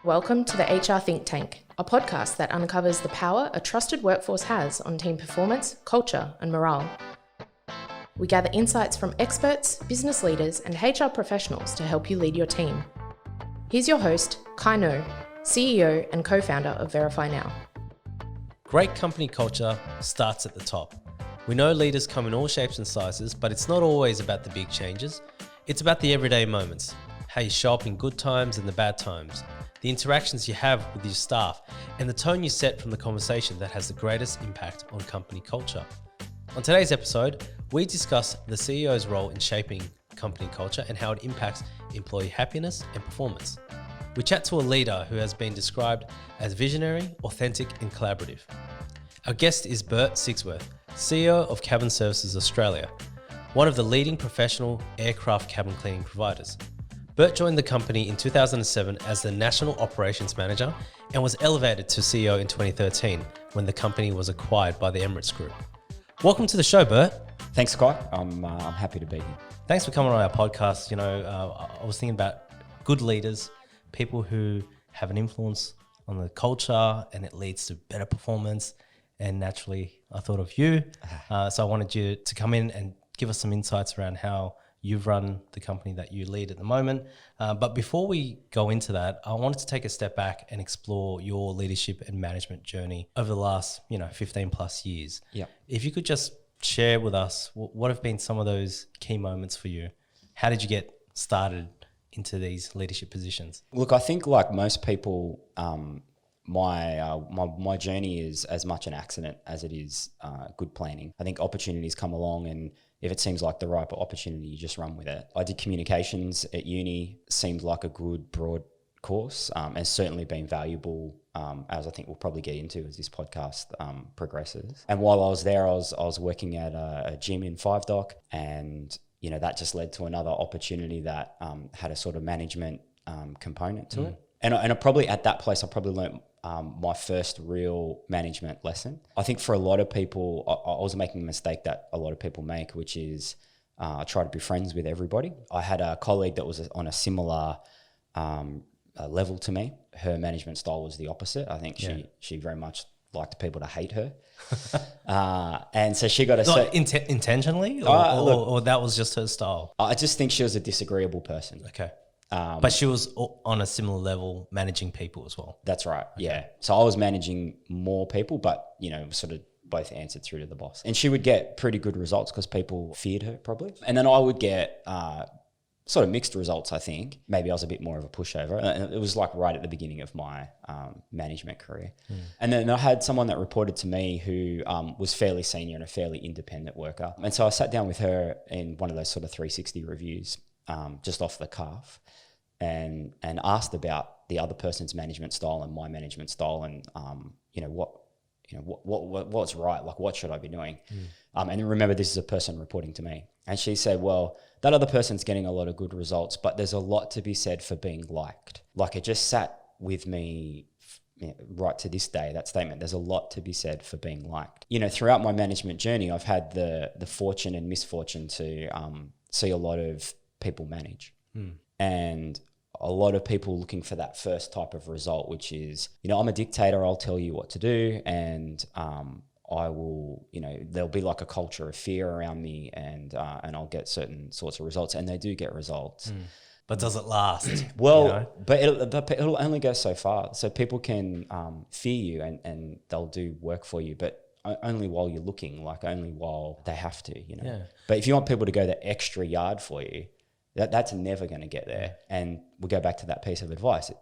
Welcome to the HR Think Tank, a podcast that uncovers the power a trusted workforce has on team performance, culture, and morale. We gather insights from experts, business leaders, and HR professionals to help you lead your team. Here's your host, Kai No, CEO and co-founder of Verify Now. Great company culture starts at the top. We know leaders come in all shapes and sizes, but it's not always about the big changes. It's about the everyday moments, how you show up in good times and the bad times, the interactions you have with your staff, and the tone you set from the conversation that has the greatest impact on company culture. On today's episode, we discuss the CEO's role in shaping company culture and how it impacts employee happiness and performance. We chat to a leader who has been described as visionary, authentic, and collaborative. Our guest is Burt Sigsworth, CEO of Cabin Services Australia, one of the leading professional aircraft cabin cleaning providers. Burt joined the company in 2007 as the National Operations Manager and was elevated to CEO in 2013 when the company was acquired by the Emirates Group. Welcome to the show, Burt. Thanks, Scott. I'm happy to be here. Thanks for coming on our podcast. I was thinking about good leaders, people who have an influence on the culture and it leads to better performance. And naturally, I thought of you. So I wanted you to come in and give us some insights around how you've run the company that you lead at the moment. But before we go into that, I wanted to take a step back and explore your leadership and management journey over the last, 15 plus years. Yeah. If you could just share with us, what have been some of those key moments for you? How did you get started into these leadership positions? Look, I think like most people, my journey is as much an accident as it is good planning. I think opportunities come along, and if it seems like the right opportunity, you just run with it. I did communications at uni, seemed like a good broad course, and certainly been valuable, as I think we'll probably get into as this podcast progresses. And while I was there, I was working at a gym in Five Dock, and that just led to another opportunity that had a sort of management component to it. And I probably at that place, I probably learned my first real management lesson. I think for a lot of people, I was making a mistake that a lot of people make, which is try to be friends with everybody. I had a colleague that was on a similar level to me. Her management style was the opposite. I think she very much liked people to hate her. And so she got intentionally or that was just her style? I just think she was a disagreeable person. Okay. But she was on a similar level managing people as well. That's right. Okay. Yeah. So I was managing more people, but, sort of both answered through to the boss. And she would get pretty good results because people feared her probably. And then I would get sort of mixed results, I think. Maybe I was a bit more of a pushover. And it was like right at the beginning of my management career. And then I had someone that reported to me who was fairly senior and a fairly independent worker. And so I sat down with her in one of those sort of 360 reviews just off the cuff. And asked about the other person's management style and my management style, and what's right, like what should I be doing? And remember, this is a person reporting to me, and she said, "Well, that other person's getting a lot of good results, but there's a lot to be said for being liked." Like it just sat with me right to this day. That statement, there's a lot to be said for being liked. Throughout my management journey, I've had the fortune and misfortune to see a lot of people manage. And a lot of people looking for that first type of result, which is, I'm a dictator, I'll tell you what to do. And I will, there'll be like a culture of fear around me, and I'll get certain sorts of results, and they do get results. But does it last? Well, but it'll only go so far. So people can fear you and they'll do work for you, but only while you're looking, like only while they have to, Yeah. But if you want people to go the extra yard for you, that's never going to get there. And we'll go back to that piece of advice.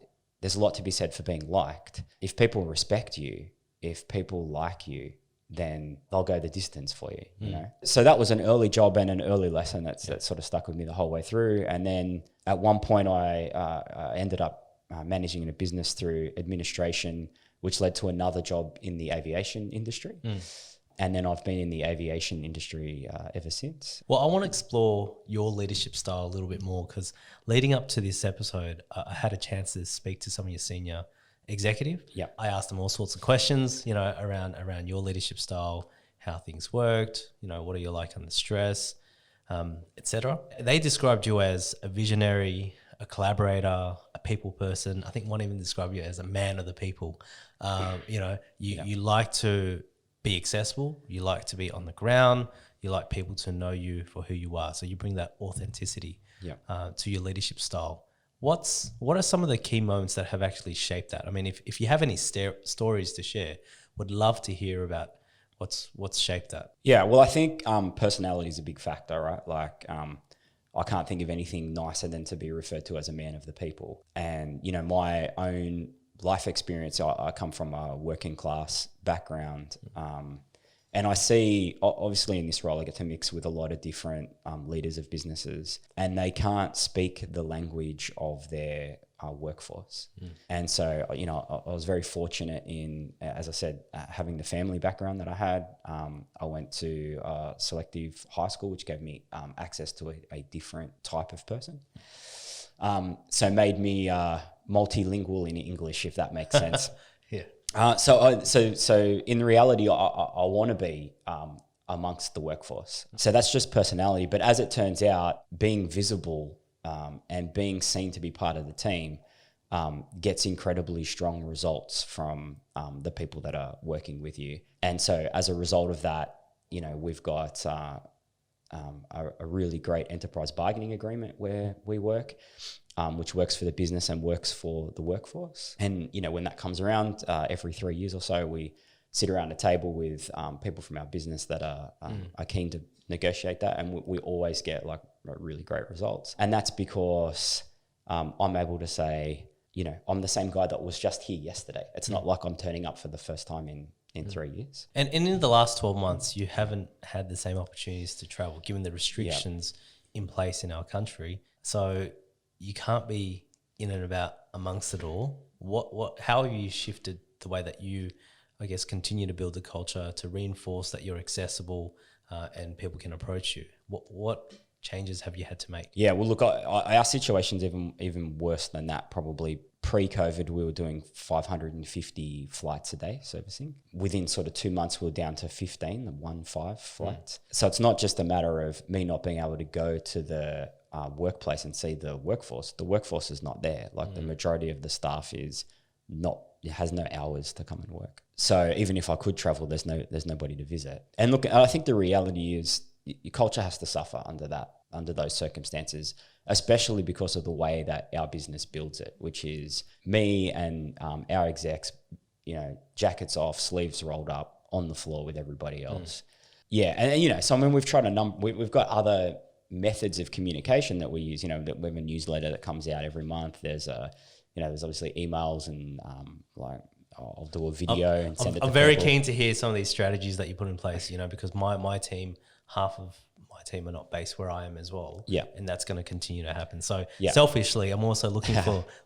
There's a lot to be said for being liked. If people respect you, if people like you, then they'll go the distance for you, you know? So that was an early job and an early lesson that sort of stuck with me the whole way through. And then at one point I ended up managing a business through administration, which led to another job in the aviation industry. And then I've been in the aviation industry ever since. Well, I want to explore your leadership style a little bit more, because leading up to this episode, I had a chance to speak to some of your senior executive. Yeah. I asked them all sorts of questions, around your leadership style, how things worked, what are you like under stress, etc. They described you as a visionary, a collaborator, a people person. I think one even described you as a man of the people. You like to be accessible. You like to be on the ground. You like people to know you for who you are. So you bring that authenticity to your leadership style. What are some of the key moments that have actually shaped that? I mean, if you have any stories to share, would love to hear about what's shaped that. Yeah, well, I think personality is a big factor, right? Like, I can't think of anything nicer than to be referred to as a man of the people. And, my own life experience, I come from a working class background. And I see, obviously in this role, I get to mix with a lot of different leaders of businesses, and they can't speak the language of their workforce. And so, I was very fortunate in, as I said, having the family background that I had. I went to a selective high school, which gave me access to a different type of person. So made me multilingual in English, if that makes sense. Yeah. So in reality, I want to be amongst the workforce. So that's just personality. But as it turns out, being visible and being seen to be part of the team gets incredibly strong results from the people that are working with you. And so as a result of that, we've got a really great enterprise bargaining agreement where we work, which works for the business and works for the workforce. And, when that comes around every 3 years or so, we sit around a table with people from our business that are keen to negotiate that. And we always get like really great results. And that's because I'm able to say, I'm the same guy that was just here yesterday. It's not like I'm turning up for the first time in 3 years. And in the last 12 months, you haven't had the same opportunities to travel, given the restrictions in place in our country. So you can't be in and about amongst it all. How have you shifted the way that you, I guess, continue to build the culture to reinforce that you're accessible and people can approach you? What changes have you had to make? Yeah, well, look, our situation's even worse than that. Probably pre-COVID, we were doing 550 flights a day servicing. Within sort of 2 months, we were down to 15, the 15 flights. So it's not just a matter of me not being able to go to the workplace and see the workforce. The workforce is not there. Like the majority of the staff has no hours to come and work. So even if I could travel, there's nobody to visit. And look, I think the reality is your culture has to suffer under those circumstances, especially because of the way that our business builds it, which is me and our execs, jackets off, sleeves rolled up on the floor with everybody else. Yeah, and so I mean, we've tried we've got other methods of communication that we use. That we have a newsletter that comes out every month. There's there's obviously emails and I'll do a video and send it to people. I'm very keen to hear some of these strategies that you put in place, because my team, half of my team are not based where I am as well. Yeah. And that's going to continue to happen. So selfishly, I'm also looking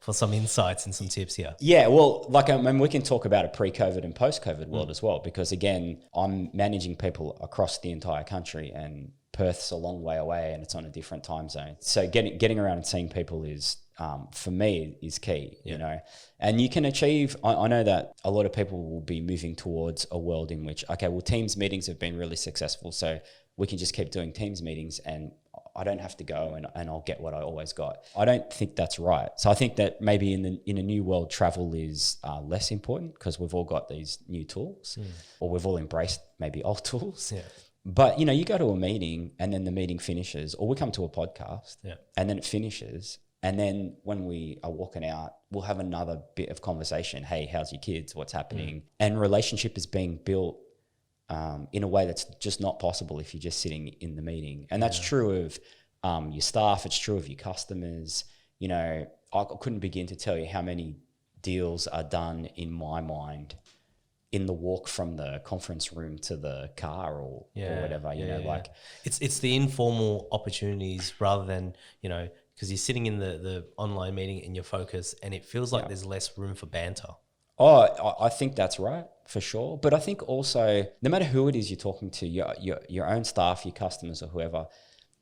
for some insights and some tips here. Yeah, well, we can talk about a pre-COVID and post-COVID world as well, because again, I'm managing people across the entire country and Perth's a long way away and it's on a different time zone. So getting around and seeing people is, for me, is key, and you can achieve, I know that a lot of people will be moving towards a world in which, Teams meetings have been really successful, so we can just keep doing Teams meetings and I don't have to go and I'll get what I always got. I don't think that's right. So I think that maybe in a new world, travel is less important because we've all got these new tools or we've all embraced maybe old tools. Yeah. But, you go to a meeting and then the meeting finishes, or we come to a podcast and then it finishes. And then when we are walking out, we'll have another bit of conversation. Hey, how's your kids? What's happening? And relationship is being built in a way that's just not possible if you're just sitting in the meeting. And that's true of your staff. It's true of your customers. I couldn't begin to tell you how many deals are done in my mind in the walk from the conference room to the car or whatever, It's the informal opportunities rather than, because you're sitting in the online meeting and your focus and it feels like there's less room for banter. Oh, I think that's right, for sure. But I think also, no matter who it is you're talking to, your own staff, your customers or whoever,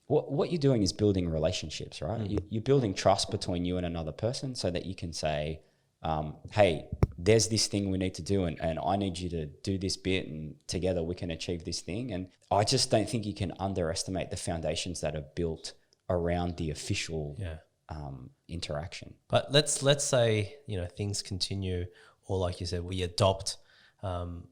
what you're doing is building relationships, right? You're building trust between you and another person so that you can say, hey, there's this thing we need to do and I need you to do this bit and together we can achieve this thing. And I just don't think you can underestimate the foundations that are built around the official interaction. But let's say, things continue, or like you said, we adopt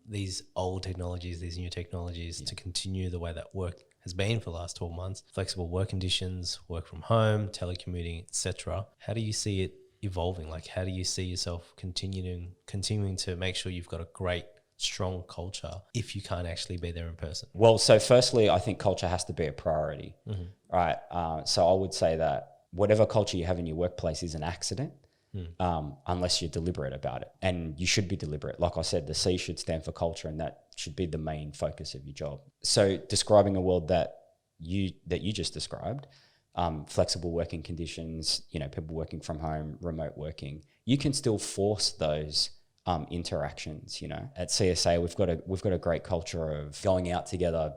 these old technologies, these new technologies to continue the way that work has been for the last 12 months, flexible work conditions, work from home, telecommuting, etc. How do you see it evolving? Like, how do you see yourself continuing to make sure you've got a great, strong culture if you can't actually be there in person? Well, so firstly, I think culture has to be a priority, right? So I would say that whatever culture you have in your workplace is an accident, unless you're deliberate about it. And you should be deliberate. Like I said, the C should stand for culture, and that should be the main focus of your job. So describing a world that you just described, flexible working conditions, people working from home, remote working, you can still force those interactions. At CSA, we've got a great culture of going out together,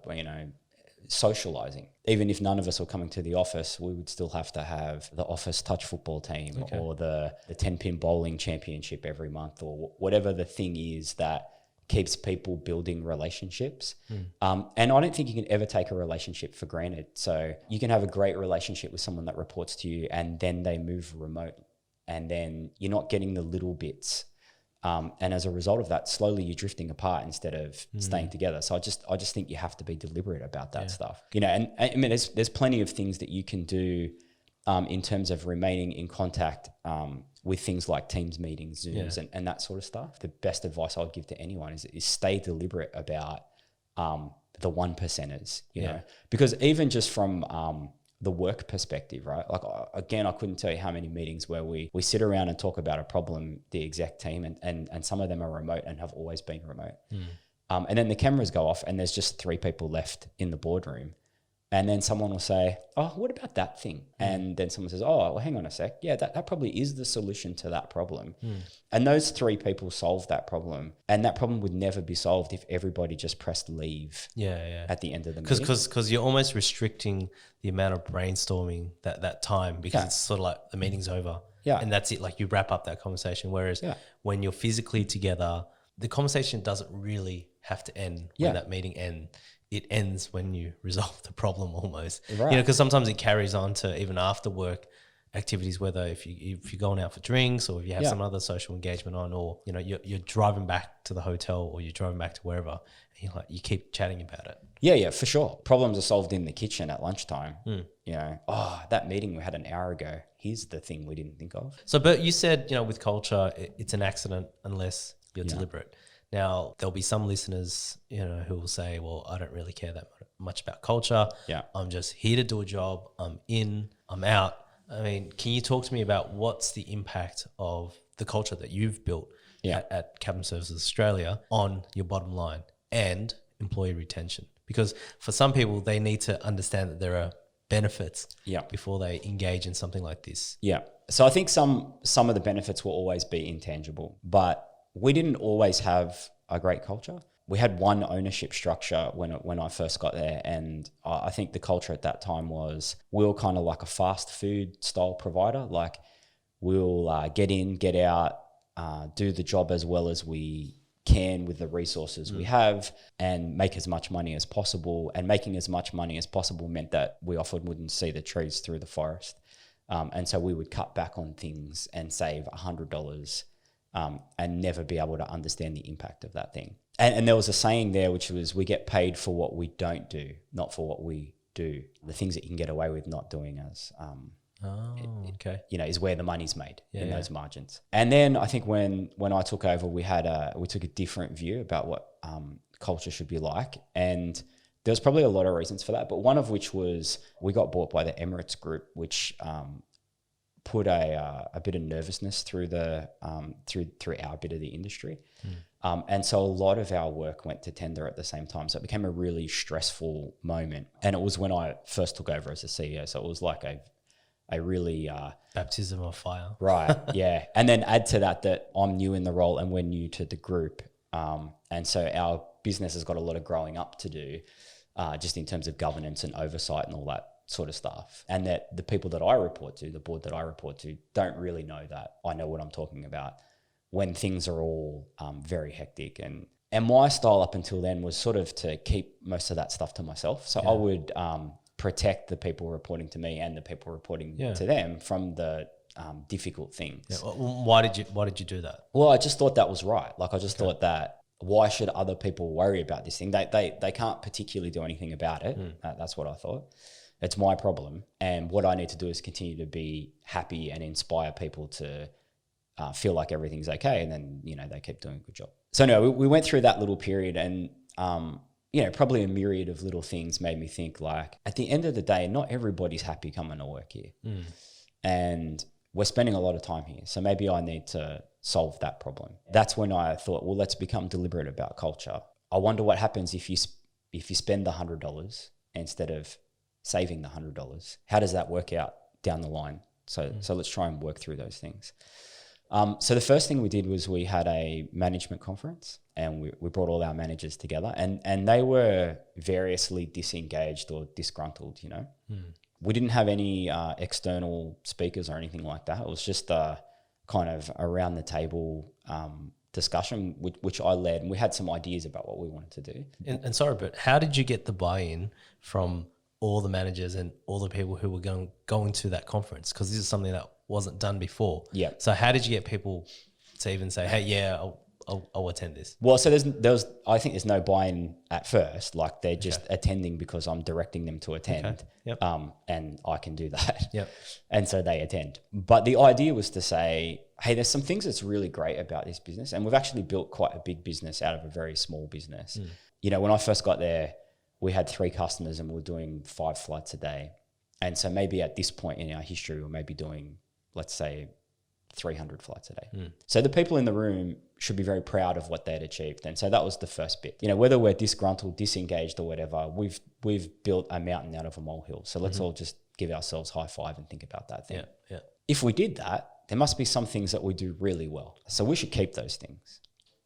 socializing. Even if none of us were coming to the office, we would still have to have the office touch football team or the 10-pin bowling championship every month, or whatever the thing is that keeps people building relationships. And I don't think you can ever take a relationship for granted. So you can have a great relationship with someone that reports to you, and then they move remote, and then you're not getting the little bits. And as a result of that, slowly you're drifting apart instead of staying together. So I just think you have to be deliberate about that stuff. And I mean, there's plenty of things that you can do in terms of remaining in contact with things like Teams meetings, Zooms, and that sort of stuff. The best advice I'd give to anyone is stay deliberate about the 1%ers, you know, because even just from the work perspective, right? Like, again, I couldn't tell you how many meetings where we sit around and talk about a problem, the exec team, and some of them are remote and have always been remote. And then the cameras go off and there's just 3 people left in the boardroom. And then someone will say, oh, what about that thing? And then someone says, oh, well, hang on a sec. Yeah, that probably is the solution to that problem. And those 3 people solved that problem. And that problem would never be solved if everybody just pressed leave at the end of the meeting. Because you're almost restricting the amount of brainstorming that time, because it's sort of like the meeting's over. And that's it. Like, you wrap up that conversation. Whereas when you're physically together, the conversation doesn't really have to end when that meeting ends. It ends when you resolve the problem almost, because sometimes it carries on to even after work activities, whether if you're going out for drinks or if you have some other social engagement on, or, you're driving back to the hotel or you're driving back to wherever, and you keep chatting about it. Yeah, for sure. Problems are solved in the kitchen at lunchtime. That meeting we had an hour ago, here's the thing we didn't think of. So, but you said, with culture, it's an accident unless you're deliberate. Now, there'll be some listeners, who will say, well, I don't really care that much about culture. I'm just here to do a job. I'm in, I'm out. I mean, can you talk to me about what's the impact of the culture that you've built at Cabin Services Australia on your bottom line and employee retention? Because for some people, they need to understand that there are benefits before they engage in something like this. So I think some of the benefits will always be intangible, but we didn't always have a great culture. We had one ownership structure when I first got there, and I think the culture at that time was we were kind of like a fast food style provider. Like, we'll get in, get out, do the job as well as we can with the resources we have, and make as much money as possible. And making as much money as possible meant that we often wouldn't see the trees through the forest. And so we would cut back on things and save $100 and never be able to understand the impact of that thing. And there was a saying there, which was, we get paid for what we don't do, not for what we do. The things that you can get away with not doing is where the money's made in those margins. And then I think when I took over, we took a different view about what culture should be like. And there's probably a lot of reasons for that, but one of which was we got bought by the Emirates Group, which put a bit of nervousness through through our bit of the industry. And so a lot of our work went to tender at the same time. So it became a really stressful moment. And it was when I first took over as a CEO. So it was like a really... baptism of fire. Right, yeah. And then add to that I'm new in the role and we're new to the group. And so our business has got a lot of growing up to do, just in terms of governance and oversight and all that sort of stuff. And that the people that I report to, the board that I report to, don't really know that I know what I'm talking about when things are all very hectic. And my style up until then was sort of to keep most of that stuff to myself. So I would protect the people reporting to me and the people reporting to them from the difficult things. Yeah. Why did you do that? Well, I just thought that was right. Like, I just thought that, why should other people worry about this thing? They can't particularly do anything about it. That's what I thought. It's my problem. And what I need to do is continue to be happy and inspire people to feel like everything's okay. And then, they keep doing a good job. So no, we went through that little period, and, probably a myriad of little things made me think, like, at the end of the day, not everybody's happy coming to work here. And we're spending a lot of time here. So maybe I need to solve that problem. That's when I thought, well, let's become deliberate about culture. I wonder what happens if you spend the $100 instead of saving the $100. How does that work out down the line? So let's try and work through those things. So the first thing we did was we had a management conference, and we brought all our managers together, and they were variously disengaged or disgruntled, We didn't have any external speakers or anything like that. It was just a kind of around the table discussion, which I led, and we had some ideas about what we wanted to do. And sorry, but how did you get the buy-in from all the managers and all the people who were going to that conference? Because this is something that wasn't done before. Yeah. So how did you get people to even say, hey, yeah, I'll attend this? Well, so I think there's no buy-in at first. Like, they're just attending because I'm directing them to attend. Okay. Yep. And I can do that. Yep. And so they attend. But the idea was to say, hey, there's some things that's really great about this business. And we've actually built quite a big business out of a very small business. When I first got there, we had 3 customers and we were doing 5 flights a day. And so maybe at this point in our history, we're maybe doing, let's say, 300 flights a day. So the people in the room should be very proud of what they'd achieved. And so that was the first bit. Whether we're disgruntled, disengaged or whatever, we've built a mountain out of a molehill. So let's all just give ourselves high five and think about that thing. Yeah. If we did that, there must be some things that we do really well. So we should keep those things.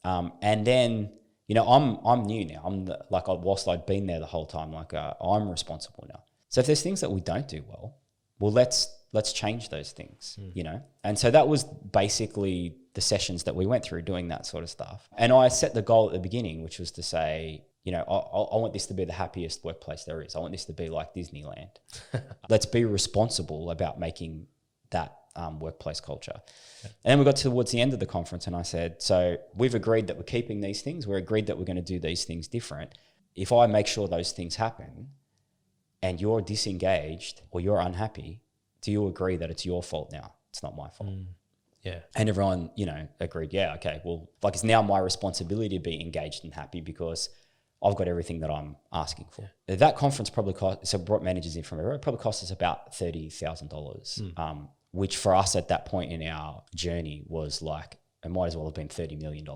And then, I'm new now. Whilst I'd been there the whole time, I'm responsible now. So if there's things that we don't do well, let's change those things, And so that was basically the sessions that we went through, doing that sort of stuff. And I set the goal at the beginning, which was to say, I want this to be the happiest workplace there is. I want this to be like Disneyland. Let's be responsible about making that workplace culture. Yeah. And then we got towards the end of the conference and I said, so we've agreed that we're keeping these things. We're agreed that we're going to do these things different. If I make sure those things happen and you're disengaged or you're unhappy, do you agree that it's your fault now? It's not my fault. Yeah. And everyone, agreed. Yeah. Okay. Well, it's now my responsibility to be engaged and happy because I've got everything that I'm asking for. Yeah. That conference probably brought managers in from everywhere. It probably cost us about $30,000, which for us at that point in our journey was it might as well have been $30 million.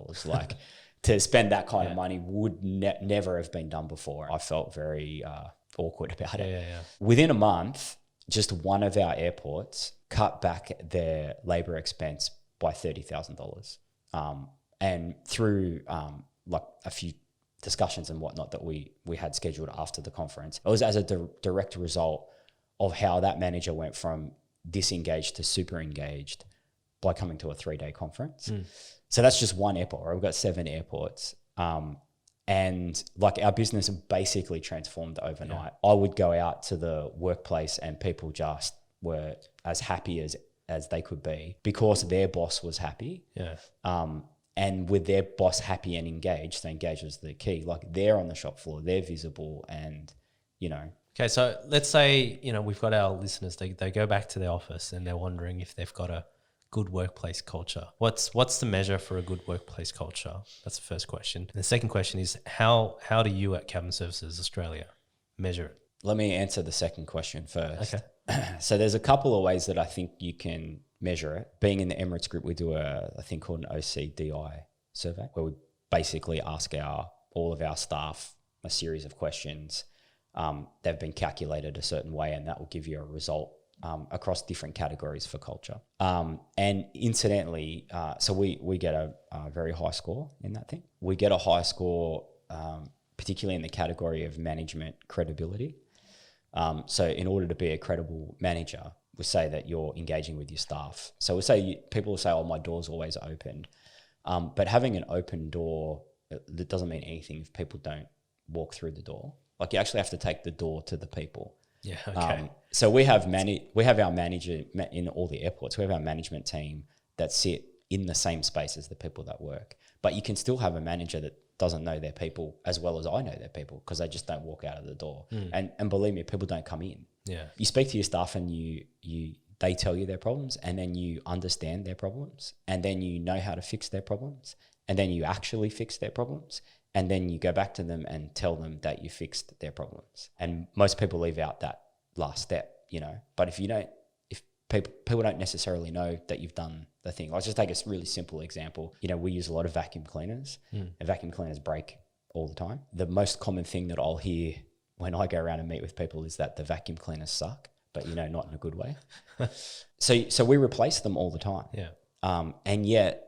To spend that kind of money would never have been done before. I felt very awkward about it. Yeah. Within a month, just one of our airports cut back their labor expense by $30,000. And through a few discussions and whatnot that we had scheduled after the conference, it was as a direct result of how that manager went from disengaged to super engaged by coming to a 3-day conference. So that's just one airport, right? We've got 7 airports. And our business basically transformed overnight. Yeah. I would go out to the workplace and people just were as happy as they could be because their boss was happy. Yeah. And with their boss happy and engaged, so engaged was the key. They're on the shop floor, they're visible and, Okay, so let's say, we've got our listeners, they go back to their office and they're wondering if they've got a good workplace culture. What's the measure for a good workplace culture? That's the first question. And the second question is how do you at Cabin Services Australia measure it? Let me answer the second question first. Okay. So there's a couple of ways that I think you can measure it. Being in the Emirates group, we do a thing called an OCDI survey where we basically ask all of our staff a series of questions. They've been calculated a certain way and that will give you a result across different categories for culture. And incidentally, so we get a very high score in that thing. We get a high score, particularly in the category of management credibility. So in order to be a credible manager, we say that you're engaging with your staff. So we say, people will say, oh, my door's always open. But having an open door, that doesn't mean anything if people don't walk through the door. You actually have to take the door to the people. Yeah. Okay. So we have our manager in all the airports. We have our management team that sit in the same space as the people that work. But you can still have a manager that doesn't know their people as well as I know their people, because they just don't walk out of the door. And believe me, people don't come in. Yeah. You speak to your staff and they tell you their problems, and then you understand their problems, and then you know how to fix their problems, and then you actually fix their problems, and then you go back to them and tell them that you fixed their problems. And most people leave out that last step, but if people don't necessarily know that you've done the thing. Let's just take a really simple example. We use a lot of vacuum cleaners, and vacuum cleaners break all the time. The most common thing that I'll hear when I go around and meet with people is that the vacuum cleaners suck, but not in a good way. So we replace them all the time. Yeah. And yet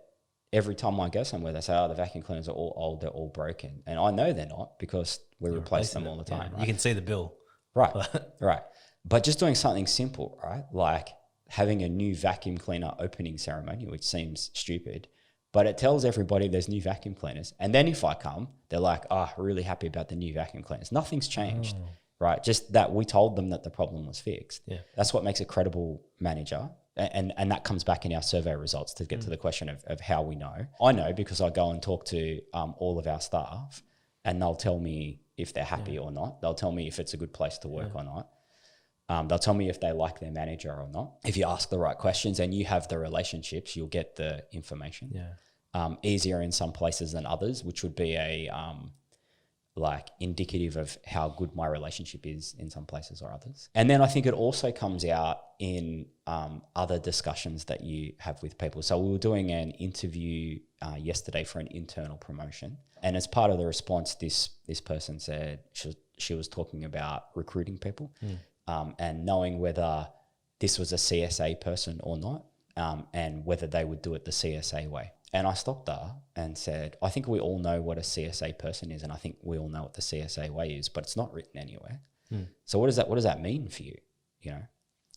every time I go somewhere, they say, "Oh, the vacuum cleaners are all old, they're all broken." And I know they're not, because we replace them all the time. Yeah. Right? You can see the bill. Right. Right. But just doing something simple, right? Like having a new vacuum cleaner opening ceremony, which seems stupid, but it tells everybody there's new vacuum cleaners. And then if I come, they're like, really happy about the new vacuum cleaners. Nothing's changed, right? Just that we told them that the problem was fixed. Yeah. That's what makes a credible manager. And that comes back in our survey results to get to the question of how we know. I know because I go and talk to all of our staff, and they'll tell me if they're happy or not. They'll tell me if it's a good place to work or not. They'll tell me if they like their manager or not. If you ask the right questions and you have the relationships, you'll get the information. Yeah. Easier in some places than others, which would be indicative of how good my relationship is in some places or others. And then I think it also comes out in other discussions that you have with people. So we were doing an interview yesterday for an internal promotion. And as part of the response, this person said she was talking about recruiting people. And knowing whether this was a CSA person or not, and whether they would do it the CSA way. And I stopped her and said, I think we all know what a CSA person is, and I think we all know what the CSA way is, but it's not written anywhere. So what does that mean for you?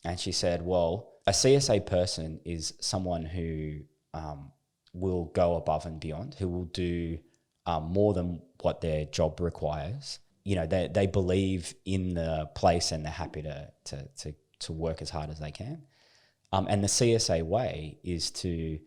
And she said, well, a CSA person is someone who will go above and beyond, who will do more than what their job requires. They believe in the place, and they're happy to work as hard as they can. And the CSA way is to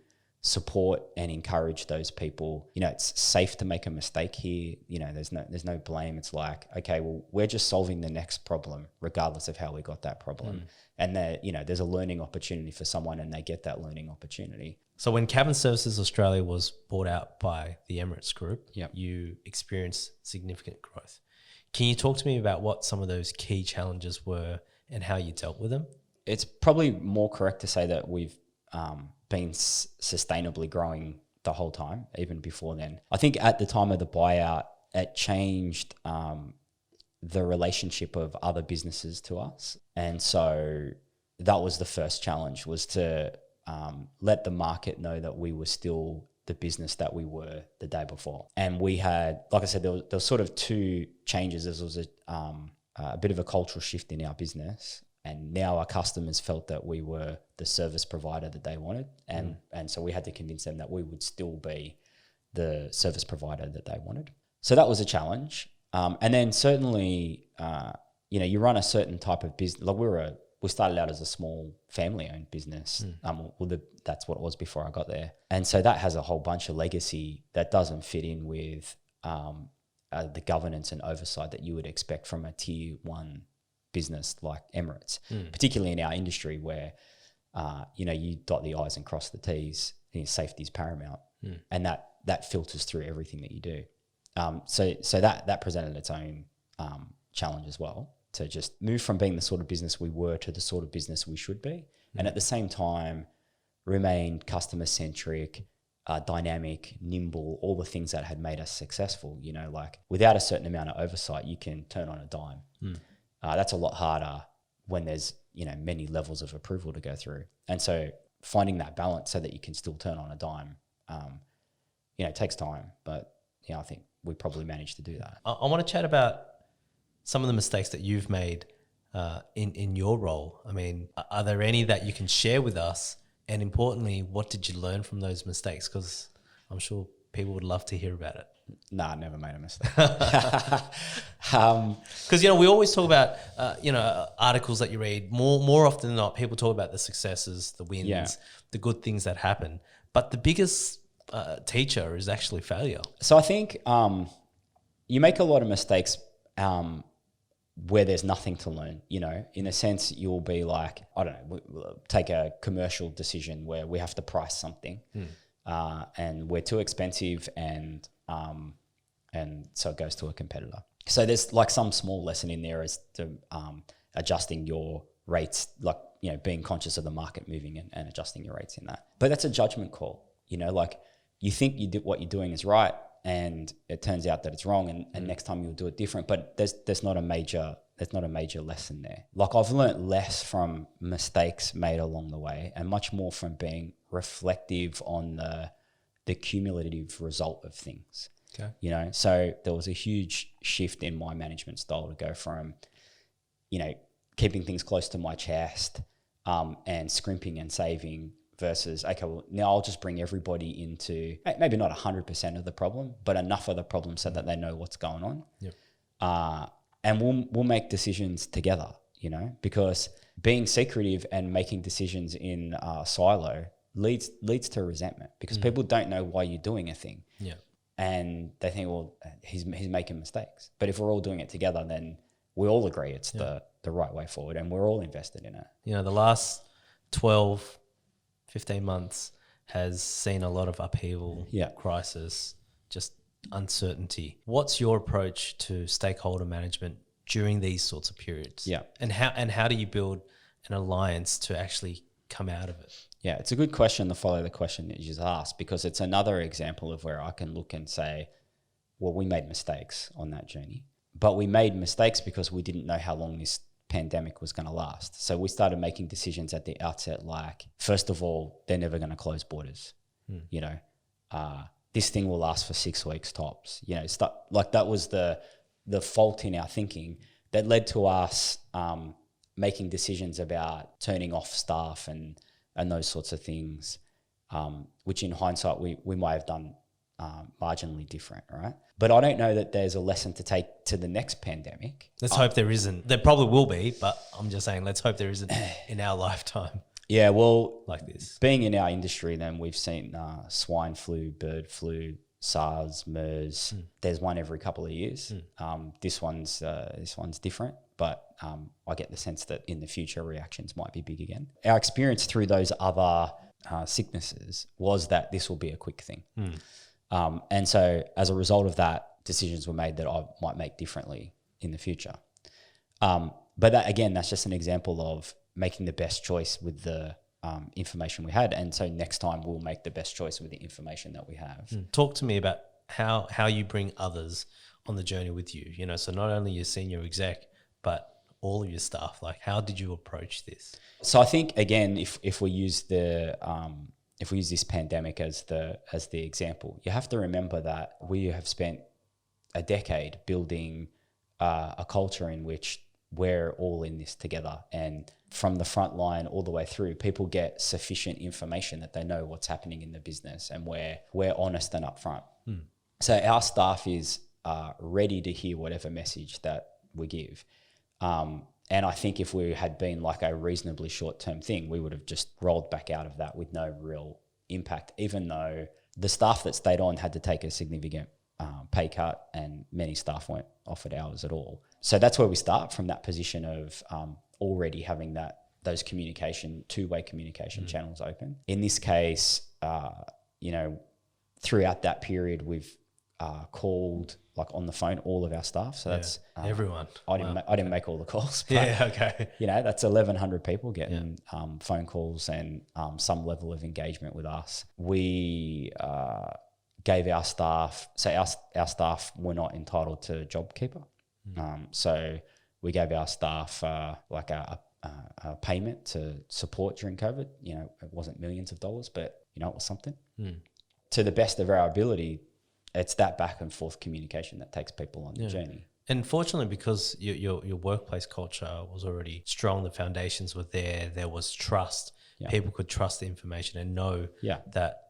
support and encourage those people. It's safe to make a mistake here. There's no blame. It's like, okay, well, we're just solving the next problem regardless of how we got that problem. And there's a learning opportunity for someone, and they get that learning opportunity. So when Cabin Services Australia was bought out by the Emirates Group, Yep. you experienced significant growth. Can you talk to me about what some of those key challenges were and how you dealt with them? It's probably more correct to say that we've been sustainably growing the whole time, even before then. I think at the time of the buyout, it changed the relationship of other businesses to us. And so that was the first challenge, was to let the market know that we were still the business that we were the day before. And we had, like I said, there was sort of two changes. There was a bit of a cultural shift in our business, and now our customers felt that we were the service provider that they wanted. And so we had to convince them that we would still be the service provider that they wanted. So that was a challenge. And then certainly, you run a certain type of business. Like we started out as a small family-owned business. That's what it was before I got there. And so that has a whole bunch of legacy that doesn't fit in with the governance and oversight that you would expect from a tier one business like Emirates, particularly in our industry where, you dot the I's and cross the T's, and safety is paramount. And that filters through everything that you do. So that presented its own challenge as well, to just move from being the sort of business we were to the sort of business we should be. And at the same time, remain customer-centric, dynamic, nimble, all the things that had made us successful. Like without a certain amount of oversight, you can turn on a dime. That's a lot harder when there's, many levels of approval to go through. And so finding that balance so that you can still turn on a dime, it takes time, but I think we probably managed to do that. I want to chat about some of the mistakes that you've made in your role. I mean, are there any that you can share with us? And importantly, what did you learn from those mistakes? Because I'm sure people would love to hear about it. Nah, I never made a mistake. Because, we always talk about, articles that you read. More often than not, people talk about the successes, the wins, the good things that happen. But the biggest teacher is actually failure. So I think you make a lot of mistakes where there's nothing to learn, in a sense. You'll be like, I don't know, we'll take a commercial decision where we have to price something and we're too expensive and so it goes to a competitor. So there's like some small lesson in there as to adjusting your rates, like, being conscious of the market moving and adjusting your rates in that. But that's a judgment call, like you think you did what you're doing is right, and it turns out that it's wrong, and next time you'll do it different. But there's not a major lesson there. Like, I've learned less from mistakes made along the way and much more from being reflective on the cumulative result of things. Okay. So there was a huge shift in my management style to go from, keeping things close to my chest and scrimping and saving versus, okay, well, now I'll just bring everybody into maybe not 100% of the problem, but enough of the problem so that they know what's going on. Yep. And we'll make decisions together, because being secretive and making decisions in silo leads to resentment, because people don't know why you're doing a thing. Yeah. And they think, well, he's making mistakes. But if we're all doing it together, then we all agree it's the right way forward, and we're all invested in it. The last 12, 15 months has seen a lot of upheaval, crisis, just uncertainty. What's your approach to stakeholder management during these sorts of periods? Yeah. And how do you build an alliance to actually come out of it? Yeah, it's a good question to follow the question that you just asked, because it's another example of where I can look and say, well, we made mistakes on that journey, but we made mistakes because we didn't know how long this pandemic was going to last. So we started making decisions at the outset, like, first of all, they're never going to close borders. This thing will last for 6 weeks tops. Like, that was the fault in our thinking that led to us making decisions about turning off staff and those sorts of things, which in hindsight we might have done marginally different, right? But I don't know that there's a lesson to take to the next pandemic. Let's hope there isn't. There probably will be, but I'm just saying, let's hope there isn't in our lifetime. Yeah, well, like this. Being in our industry, then we've seen swine flu, bird flu, SARS, MERS. There's one every couple of years. This one's different, but I get the sense that in the future reactions might be big again. Our experience through those other sicknesses was that this will be a quick thing. And so as a result of that, decisions were made that I might make differently in the future. But that, again, that's just an example of making the best choice with the information we had. And so next time we'll make the best choice with the information that we have. Talk to me about how you bring others on the journey with you. So not only your senior exec, but all of your staff. Like, how did you approach this? So I think, again, if we use this pandemic as the example, you have to remember that we have spent a decade building a culture in which we're all in this together, and from the front line all the way through, people get sufficient information that they know what's happening in the business, and we're honest and upfront. So our staff is ready to hear whatever message that we give. And I think if we had been like a reasonably short-term thing, we would have just rolled back out of that with no real impact, even though the staff that stayed on had to take a significant pay cut, and many staff weren't offered hours at all. So that's where we start, from that position of already having those two-way communication channels open. In this case, throughout that period, we've called, like, on the phone, all of our staff. So that's everyone. I didn't make all the calls. But, okay. That's 1,100 people getting phone calls and some level of engagement with us. We gave our staff, so our staff were not entitled to JobKeeper. So we gave our staff like a payment to support during COVID. It wasn't millions of dollars, but it was something. To the best of our ability, it's that back and forth communication that takes people on the journey. And fortunately, because your workplace culture was already strong, the foundations were there was trust. People could trust the information and know that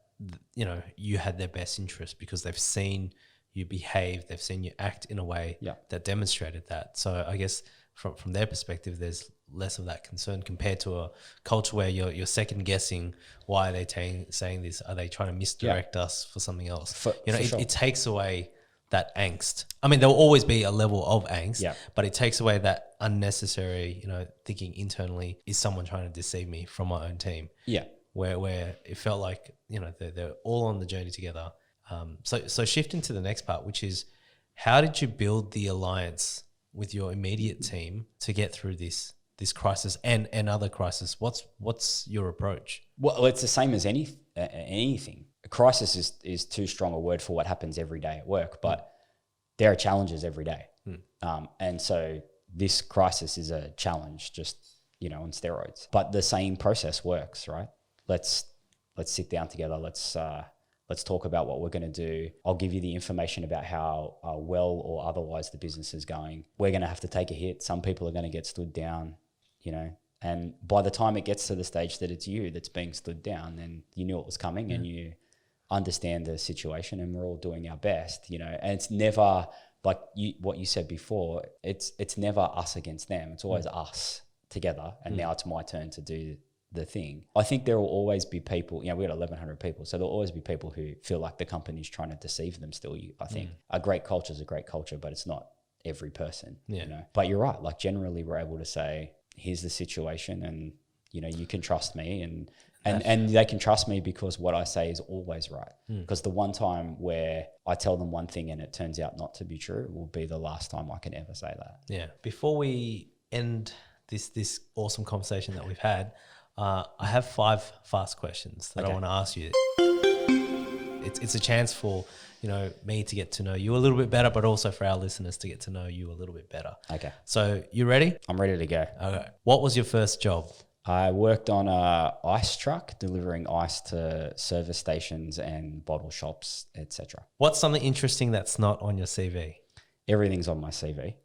you had their best interest, because they've seen you behave, they've seen you act in a way that demonstrated that. So I guess from their perspective, there's less of that concern compared to a culture where you're second guessing, why are they saying this? Are they trying to misdirect us for something else? It takes away that angst. I mean, there will always be a level of angst, but it takes away that unnecessary, thinking internally, is someone trying to deceive me from my own team? Yeah. Where it felt like, they're all on the journey together. So shifting to the next part, which is, how did you build the alliance with your immediate team to get through this crisis and other crises? What's your approach? Well, it's the same as anything. A crisis is too strong a word for what happens every day at work, but there are challenges every day. And so this crisis is a challenge, just, on steroids. But the same process works, right? Let's sit down together. Let's talk about what we're going to do. I'll give you the information about how well or otherwise the business is going. We're going to have to take a hit. Some people are going to get stood down, and by the time it gets to the stage that it's you that's being stood down, then you knew it was coming and you understand the situation, and we're all doing our best, and it's never like what you said before. It's never us against them. It's always us together. And now it's my turn to do the thing. I think there will always be people, we got 1,100 people, so there'll always be people who feel like the company's trying to deceive them still. I think a great culture is a great culture, but it's not every person, But you're right. Like, generally we're able to say, here's the situation, and, you can trust me, and they can trust me because what I say is always right. Because the one time where I tell them one thing and it turns out not to be true will be the last time I can ever say that. Yeah. Before we end this awesome conversation that we've had, I have 5 fast questions that I want to ask you. It's a chance for, me to get to know you a little bit better, but also for our listeners to get to know you a little bit better. Okay. So you ready? I'm ready to go. Okay. What was your first job? I worked on a ice truck, delivering ice to service stations and bottle shops, etc. What's something interesting that's not on your CV? Everything's on my CV,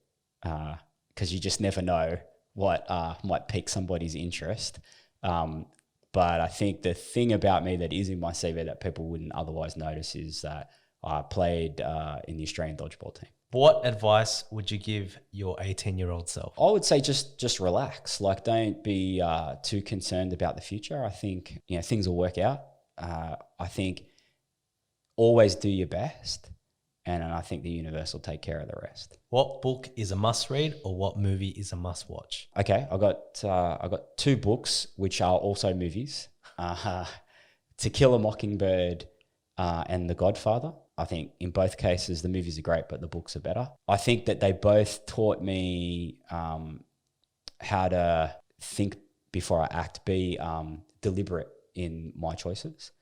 because you just never know what might pique somebody's interest. But I think the thing about me that is in my CV that people wouldn't otherwise notice is that I played in the Australian dodgeball team. What advice would you give your 18-year-old self? I would say just relax. Like, don't be too concerned about the future. I think, things will work out. I think always do your best. And I think the universe will take care of the rest. What book is a must-read, or what movie is a must-watch? Okay, I got 2 books which are also movies: To Kill a Mockingbird and The Godfather. I think in both cases the movies are great, but the books are better. I think that they both taught me how to think before I act, be deliberate in my choices,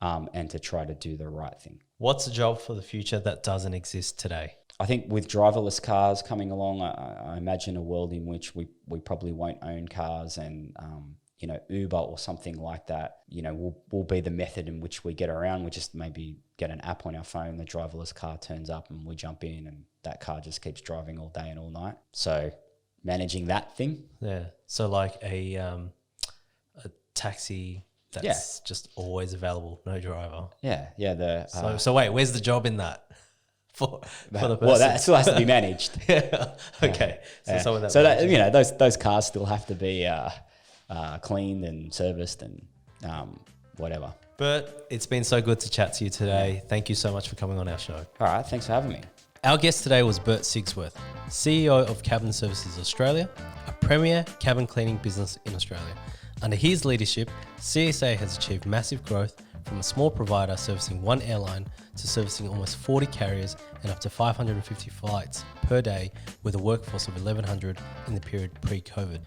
and to try to do the right thing. What's a job for the future that doesn't exist today? I think with driverless cars coming along, I imagine a world in which we probably won't own cars, and Uber or something like that, will be the method in which we get around. We just maybe get an app on our phone, the driverless car turns up and we jump in, and that car just keeps driving all day and all night. So managing that thing. Yeah. So like a taxi that's just always available, no driver. Yeah. Yeah. So wait, where's the job in that? For the person? Well, that still has to be managed. Okay. So that those cars still have to be cleaned and serviced and whatever. Burt, it's been so good to chat to you today. Thank you so much for coming on our show. All right, thanks for having me. Our guest today was Burt Sigsworth, CEO of Cabin Services Australia, a premier cabin cleaning business in Australia. Under his leadership, CSA has achieved massive growth from a small provider servicing 1 airline to servicing almost 40 carriers and up to 550 flights per day, with a workforce of 1,100 in the period pre-COVID.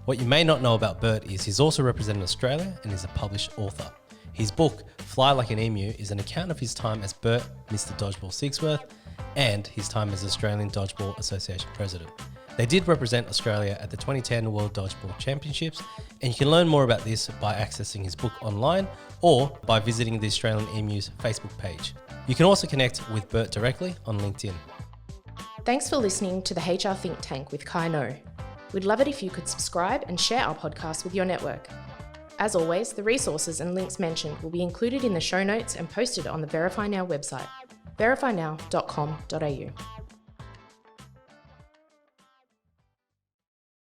What you may not know about Burt is he's also represented Australia and is a published author. His book, Fly Like an Emu, is an account of his time as Burt, Mr. Dodgeball Sigsworth, and his time as Australian Dodgeball Association President. They did represent Australia at the 2010 World Dodgeball Championships, and you can learn more about this by accessing his book online or by visiting the Australian Emus Facebook page. You can also connect with Burt directly on LinkedIn. Thanks for listening to the HR Think Tank with Kai No. We'd love it if you could subscribe and share our podcast with your network. As always, the resources and links mentioned will be included in the show notes and posted on the Verify Now website. verifynow.com.au.